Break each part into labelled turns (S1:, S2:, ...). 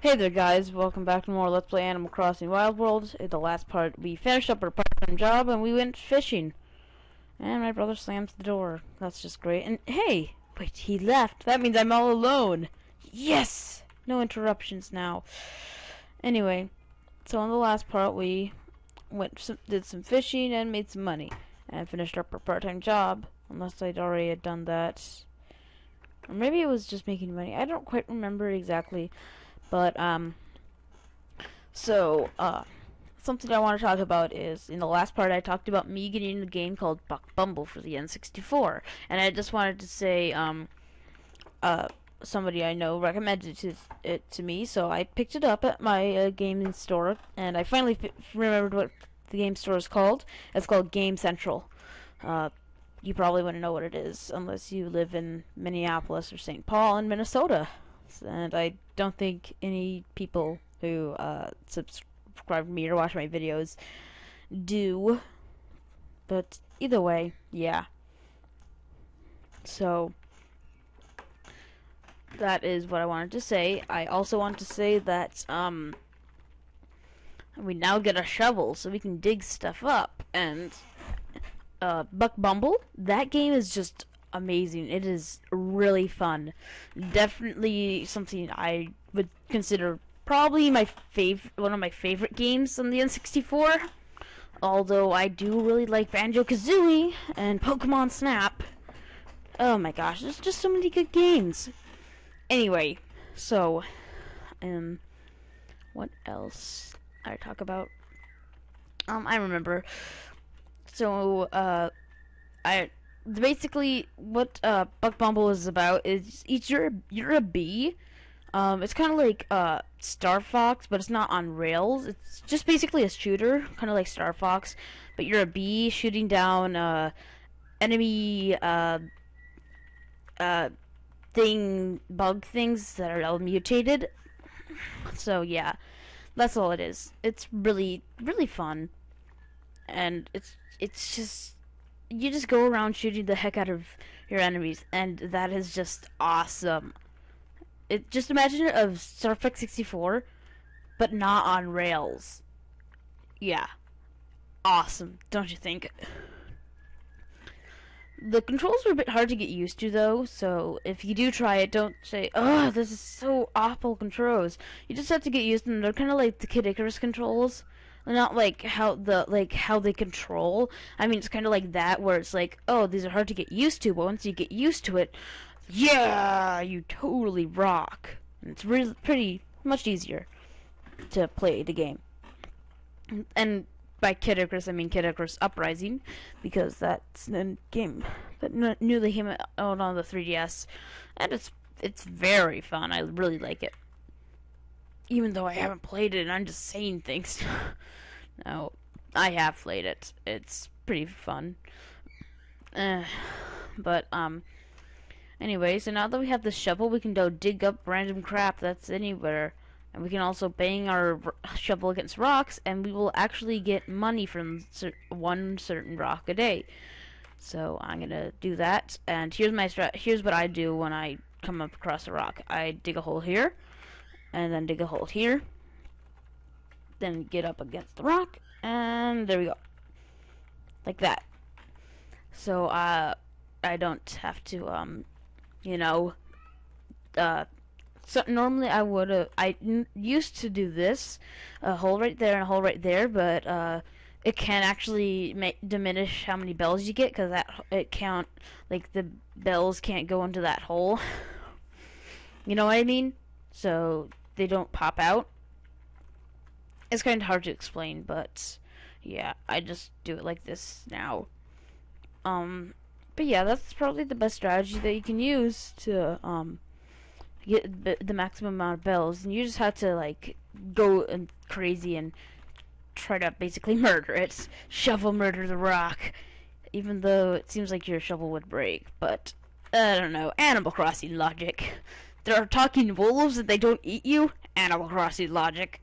S1: Hey there guys, welcome back to more Let's Play Animal Crossing Wild World. In the last part, we finished up our part-time job and we went fishing. And my brother slams the door. That's just great. And hey, wait, he left. That means I'm all alone. Yes! No interruptions now. Anyway, so in the last part, we did some fishing and made some money. And finished up our part-time job. Unless I'd already had done that. Or maybe it was just making money. I don't quite remember exactly. But, something I want to talk about is, in the last part I talked about me getting a game called Buck Bumble for the N64, and I just wanted to say, somebody I know recommended it to me, so I picked it up at my gaming store, and I finally remembered what the game store is called. It's called Game Central. You probably wouldn't know what it is, unless you live in Minneapolis or St. Paul in Minnesota. And I don't think any people who subscribe to me or watch my videos do. But either way, yeah. So that is what I wanted to say. I also want to say that we now get a shovel so we can dig stuff up. And Buck Bumble, that game is just amazing. It is really fun. Definitely something I would consider probably one of my favorite games on the N64. Although I do really like Banjo-Kazooie and Pokemon Snap. Oh my gosh, there's just so many good games. Anyway, so what else I talk about? I remember. So basically what Buck Bumble is about is you're a bee. It's kind of like Star Fox, but it's not on rails. It's just basically a shooter, kind of like Star Fox, but you're a bee shooting down enemy bug things that are all mutated. So yeah, that's all it is. It's really fun, and it's just, you just go around shooting the heck out of your enemies, and that is just awesome. Just imagine of Star Fox 64, but not on rails. Yeah, awesome, don't you think? The controls are a bit hard to get used to, though, so if you do try it, don't say, "Oh, this is so awful controls." You just have to get used to them. They're kind of like the Kid Icarus controls. Not like how they control. I mean, it's kind of like that, where it's like, oh, these are hard to get used to, but once you get used to it, yeah, you totally rock. And it's really pretty much easier to play the game. And by Kid Icarus, I mean Kid Icarus Uprising, because that's the game that newly came out on the 3DS, and it's very fun. I really like it, even though I haven't played it and I'm just saying things. No, I have played it. It's pretty fun. But anyway, so now that we have the shovel, we can go dig up random crap that's anywhere. And we can also bang our shovel against rocks, and we will actually get money from one certain rock a day. So I'm gonna do that, and here's what I do when I come up across a rock. I dig a hole here, and then dig a hole here, then get up against the rock, and there we go, like that. So I don't have to so normally I used to do this, a hole right there and a hole right there, but it can actually diminish how many bells you get, because the bells can't go into that hole. You know what I mean? So they don't pop out. It's kind of hard to explain, but yeah, I just do it like this now. But yeah, that's probably the best strategy that you can use to get the maximum amount of bells, and you just have to like go crazy and try to basically murder it. Shovel murder the rock, even though it seems like your shovel would break. But I don't know, Animal Crossing logic. There are talking wolves and they don't eat you. Animal Crossing logic.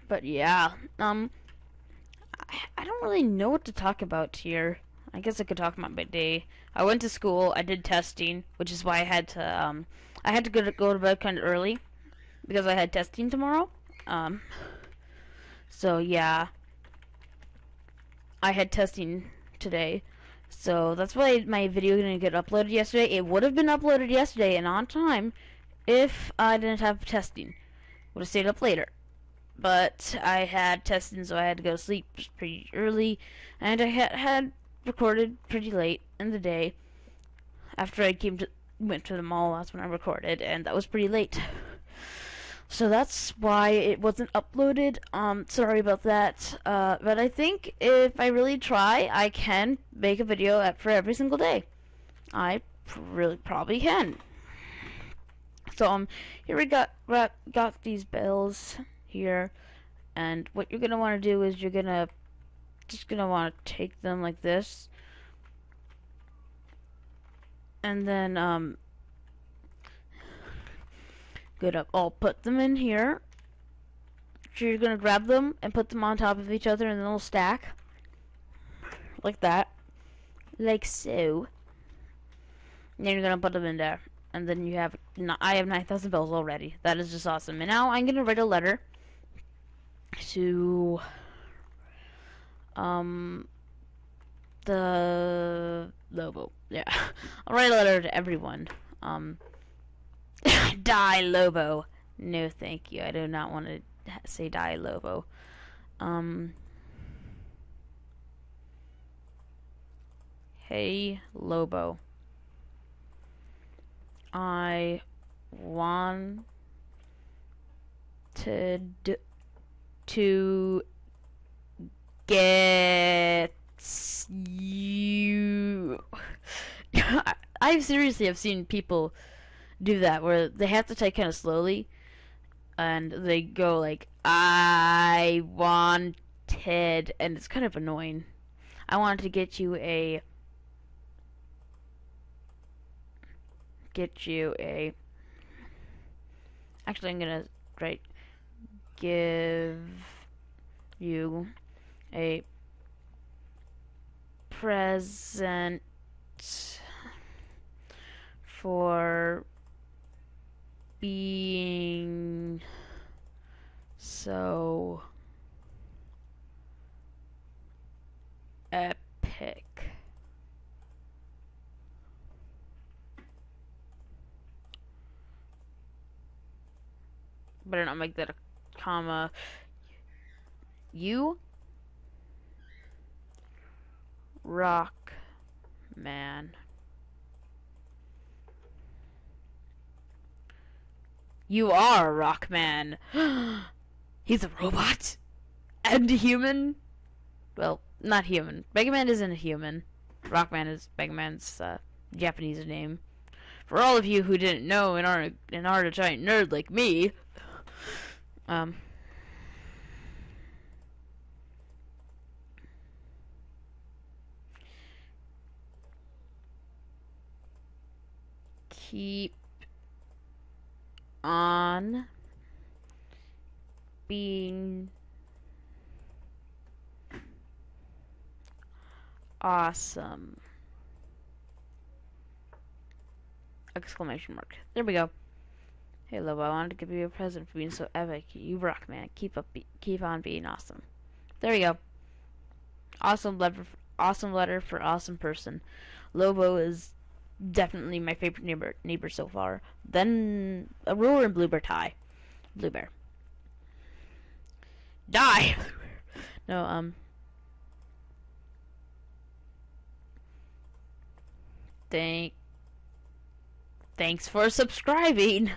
S1: But yeah, I don't really know what to talk about here. I guess I could talk about my day. I went to school. I did testing, which is why I had to I had to go to bed kind of early because I had testing tomorrow. So yeah, I had testing today. So that's why my video didn't get uploaded yesterday. It would have been uploaded yesterday and on time if I didn't have testing. Would have stayed up later. But I had testing, so I had to go to sleep pretty early, and I had recorded pretty late in the day. After I went to the mall, that's when I recorded, and that was pretty late. So that's why it wasn't uploaded. Sorry about that. But I think if I really try, I can make a video for every single day. I really probably can. So here we got these bells here, and what you're gonna want to do is you're just gonna want to take them like this, and then I'll put them in here. So you're gonna grab them and put them on top of each other, and then they'll stack like that, like so. And then you're gonna put them in there, and then you have I have 9,000 bells already. That is just awesome. And now I'm gonna write a letter to the Lobo. Yeah, I'll write a letter to everyone. Die Lobo. No, thank you. I do not want to say die Lobo. Hey Lobo, I wanted to get you. I seriously have seen people do that where they have to type kind of slowly, and they go like, I wanted, and it's kind of annoying. I wanted to get you a actually I'm gonna write give you a present for being so epic. Better not make that a comma. You rock man. You are Rockman. He's a robot and a human. Well, not human. Mega Man isn't a human. Rockman is Mega Man's Japanese name. For all of you who didn't know and aren't a giant nerd like me, keep on being awesome. Exclamation mark. There we go. Hey Lobo, I wanted to give you a present for being so epic. You rock, man. Keep on being awesome. There we go. Awesome letter for awesome person. Lobo is definitely my favorite neighbor so far. Then Aurora and Bluebear tie. Bluebear. Die. No, thanks for subscribing.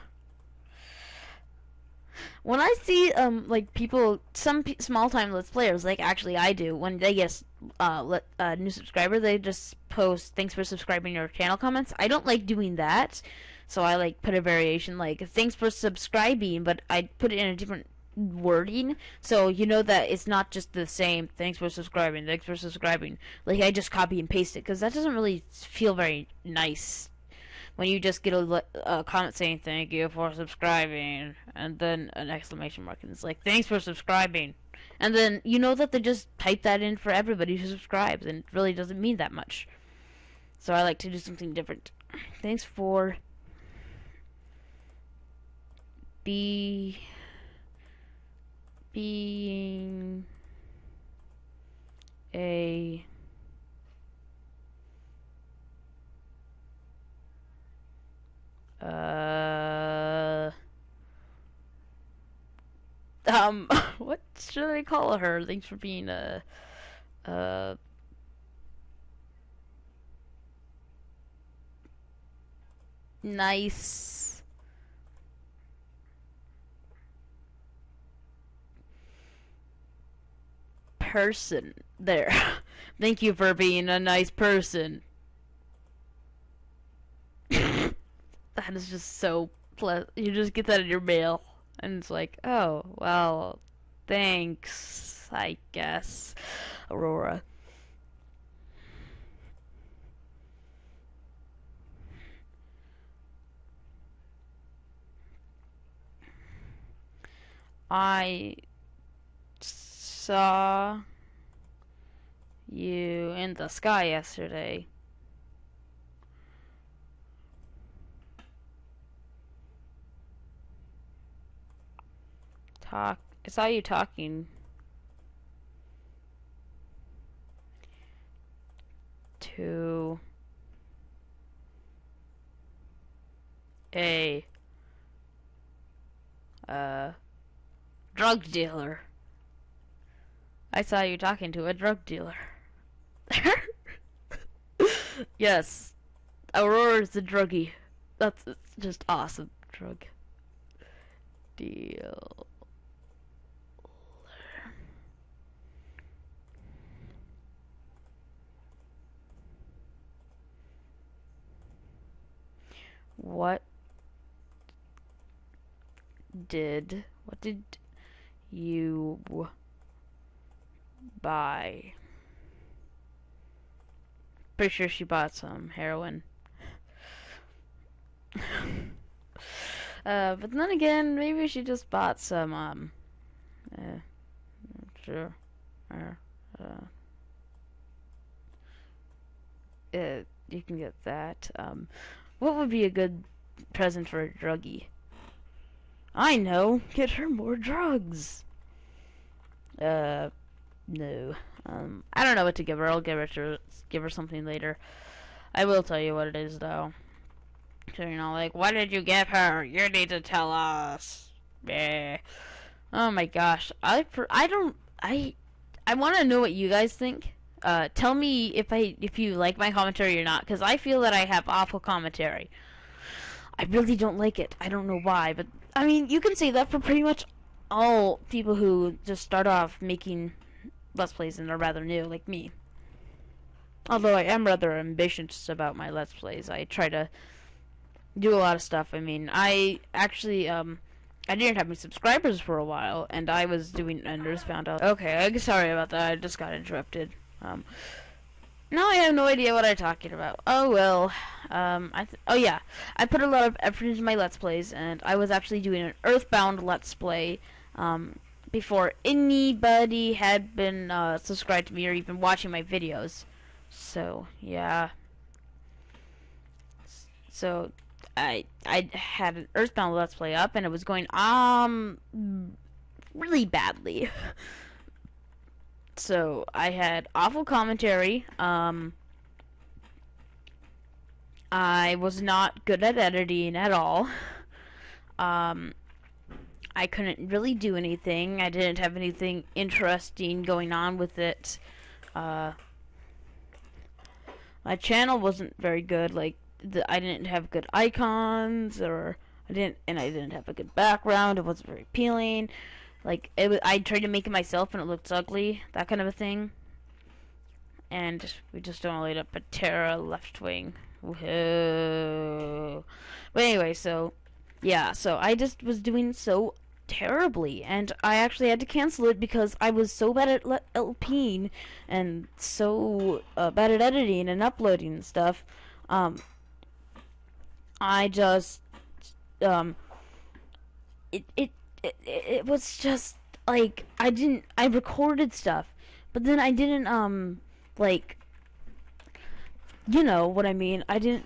S1: When I see like people, some small time Let's Players, like actually I do, when they get new subscriber, they just post thanks for subscribing your channel comments. I don't like doing that, so I like put a variation like thanks for subscribing, but I put it in a different wording, so you know that it's not just the same thanks for subscribing. Like I just copy and paste it, because that doesn't really feel very nice when you just get a comment saying thank you for subscribing and then an exclamation mark, and it's like thanks for subscribing, and then you know that they just type that in for everybody who subscribes, and it really doesn't mean that much. So I like to do something different. Thanks for being a what should I call her? Thanks for being a nice person. There. Thank you for being a nice person. That is just so pleasant. You just get that in your mail, and it's like, oh, well, thanks, I guess, Aurora. I saw you in the sky yesterday. I saw you talking to a drug dealer. I saw you talking to a drug dealer. Yes, Aurora's the druggie. That's just awesome. Drug deal. What did you buy? Pretty sure she bought some heroin. But then again, maybe she just bought some, sure, you can get that. What would be a good present for a druggie? I know, get her more drugs. No. I don't know what to give her. I'll give her something later. I will tell you what it is, though. So, you know, like, what did you give her? You need to tell us. Yeah. Oh my gosh. I want to know what you guys think. Tell me if you like my commentary or not, because I feel that I have awful commentary. I really don't like it. I don't know why, but I mean, you can say that for pretty much all people who just start off making Let's Plays and are rather new, like me. Although I am rather ambitious about my Let's Plays. I try to do a lot of stuff. I mean, I actually, I didn't have any subscribers for a while, and I was doing Enders Found Out. Okay, I'm sorry about that. I just got interrupted. Now I have no idea what I'm talking about. Oh well. Oh yeah, I put a lot of effort into my Let's Plays, and I was actually doing an Earthbound Let's Play, before anybody had been subscribed to me or even watching my videos. So yeah. So I had an Earthbound Let's Play up, and it was going really badly. So I had awful commentary. I was not good at editing at all. I couldn't really do anything. I didn't have anything interesting going on with it. My channel wasn't very good. Like, I didn't have good icons, or I didn't have a good background. It wasn't very appealing. Like, I tried to make it myself and it looked ugly, that kind of a thing. And we just donated up a Terra left wing. Whoa. But anyway, so yeah, so I just was doing so terribly, and I actually had to cancel it because I was so bad at LPing and so bad at editing and uploading and stuff. I just it was just like I recorded stuff, but then I didn't like, you know what I mean. I didn't,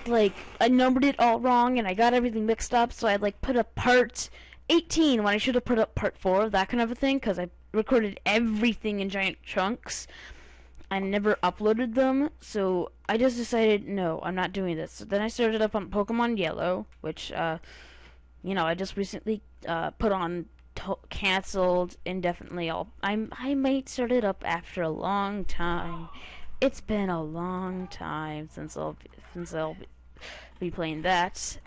S1: like, I numbered it all wrong and I got everything mixed up, so I like put a part 18 when I should have put up part 4 of that kind of a thing, because I recorded everything in giant chunks. I never uploaded them, so I just decided, no, I'm not doing this. So then I started up on Pokemon Yellow, which, you know, I just recently put on canceled indefinitely. I might start it up after a long time. It's been a long time since I'll be playing that.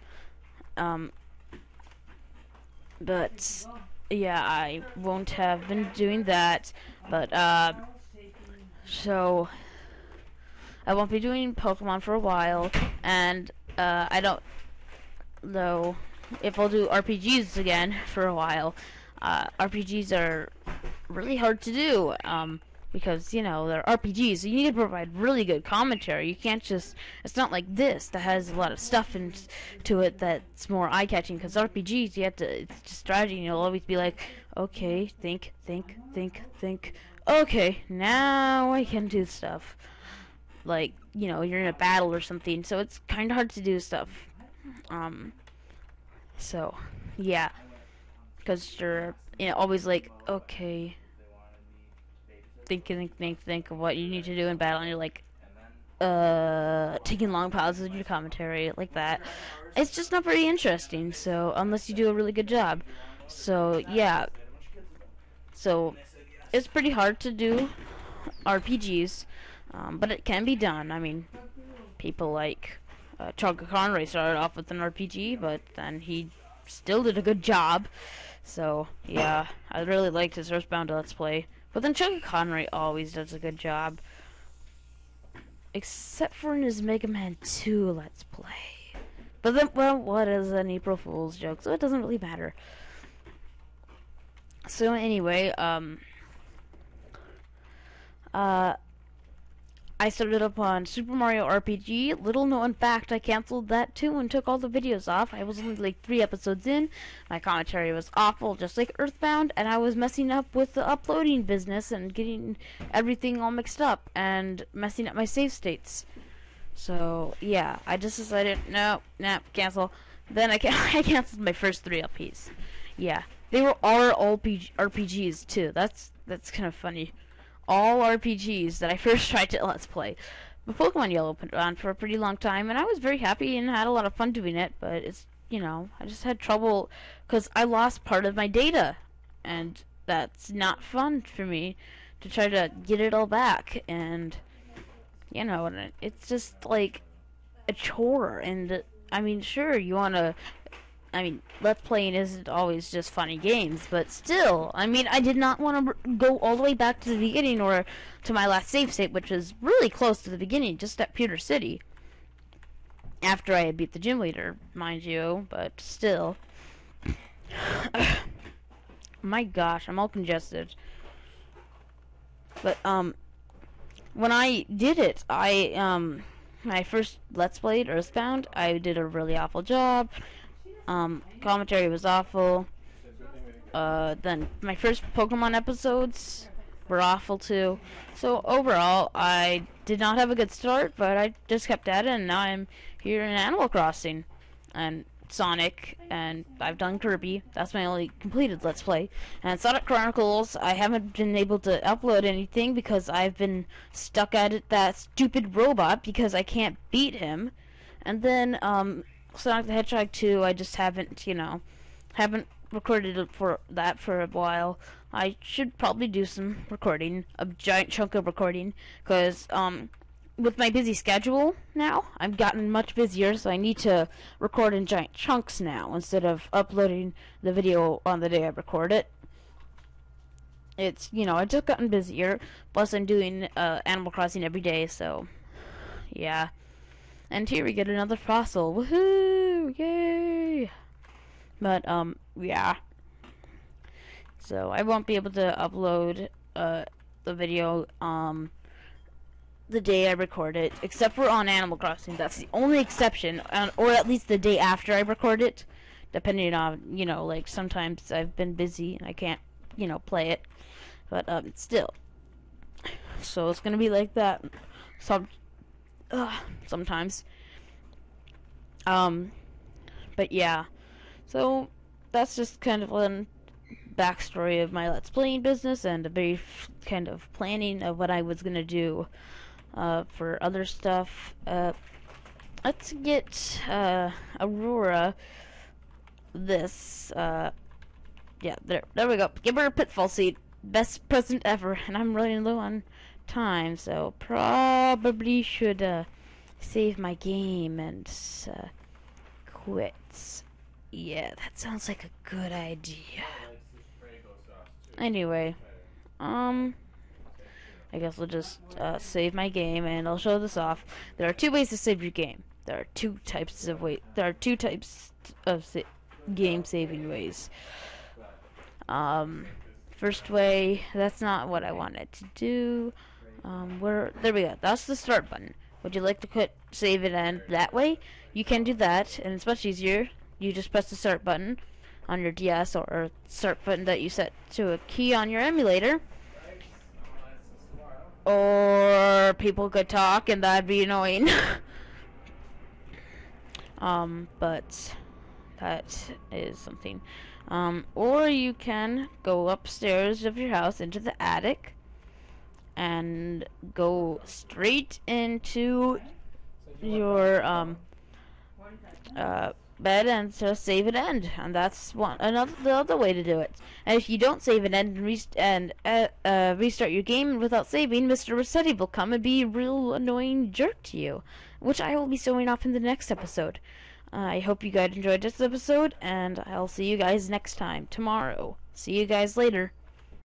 S1: But yeah, I won't have been doing that. But so I won't be doing Pokemon for a while, and I don't know if I'll do RPGs again for a while. RPGs are really hard to do, because, you know, they're RPGs, so you need to provide really good commentary. You can't just, it's not like this that has a lot of stuff into it that's more eye-catching, because RPGs, you have to, it's just strategy, and you'll always be like, okay, think, okay, now I can do stuff. Like, you know, you're in a battle or something, so it's kind of hard to do stuff. So, yeah, because you're, you know, always like, okay, think of what you need to do in battle, and you're like, taking long pauses in your commentary, like that. It's just not very interesting, so, unless you do a really good job. So, yeah. So, it's pretty hard to do RPGs, but it can be done. I mean, people like Chaka Conroy started off with an RPG, but then he still did a good job. So, yeah, I really liked his Earthbound Let's Play. But then Chaka Conroy always does a good job. Except for in his Mega Man 2 Let's Play. But then, well, what is an April Fool's joke? So it doesn't really matter. So anyway, I started up on Super Mario RPG. Little known fact, I canceled that too and took all the videos off. I was only like 3 episodes in. My commentary was awful, just like Earthbound, and I was messing up with the uploading business and getting everything all mixed up and messing up my save states. So, yeah, I just decided, no, cancel. Then I canceled my first 3 LPs. Yeah, they were all RPGs too. That's kind of funny. All RPGs that I first tried to Let's Play. But Pokemon Yellow put on for a pretty long time, and I was very happy and had a lot of fun doing it, but it's, you know, I just had trouble because I lost part of my data, and that's not fun for me to try to get it all back, and, you know, it's just like a chore, and, I mean, sure, you want to, I mean, Let's Playing isn't always just funny games, but still, I mean, I did not want to go all the way back to the beginning or to my last save state, which was really close to the beginning, just at Pewter City. After I had beat the gym leader, mind you, but still. My gosh, I'm all congested. But, when I did it, my first Let's Played Earthbound, I did a really awful job. Commentary was awful. Then my first Pokemon episodes were awful too. So overall, I did not have a good start, but I just kept at it, and now I'm here in Animal Crossing and Sonic, and I've done Kirby. That's my only completed Let's Play. And Sonic Chronicles, I haven't been able to upload anything because I've been stuck at it, that stupid robot, because I can't beat him. And then, Sonic the Hedgehog 2, I just haven't, you know, haven't recorded it for a while. I should probably do some recording, a giant chunk of recording, because, with my busy schedule now, I've gotten much busier, so I need to record in giant chunks now, instead of uploading the video on the day I record it. It's, you know, I've just gotten busier, plus I'm doing, Animal Crossing every day, so, yeah. And here we get another fossil. Woohoo! Yay! But, yeah. So, I won't be able to upload, the video, the day I record it, except for on Animal Crossing. That's the only exception, or at least the day after I record it, depending on, you know, like, sometimes I've been busy and I can't, you know, play it. But, still. So, it's gonna be like that. Sometimes. But yeah. So, that's just kind of a backstory of my Let's Playing business and a brief kind of planning of what I was gonna do for other stuff. Let's get Aurora this. Yeah, there we go. Give her a pitfall seed. Best present ever, and I'm running low on time, so probably should save my game and quit. Yeah, that sounds like a good idea. Anyway, I guess we'll just save my game and I'll show this off. There are two ways to save your game. There are two types of game saving ways. First way, that's not what I wanted to do. There we go. That's the start button. Would you like to quit, save it, and that way? You can do that, and it's much easier. You just press the start button on your DS or start button that you set to a key on your emulator. Or people could talk, and that'd be annoying. But that is something. Or you can go upstairs of your house into the attic and go straight into your bed and just save and end, and that's the other way to do it. And if you don't save and end and restart your game without saving, Mr. Rossetti will come and be a real annoying jerk to you, which I will be showing off in the next episode. I hope you guys enjoyed this episode, and I'll see you guys next time, tomorrow. See you guys later.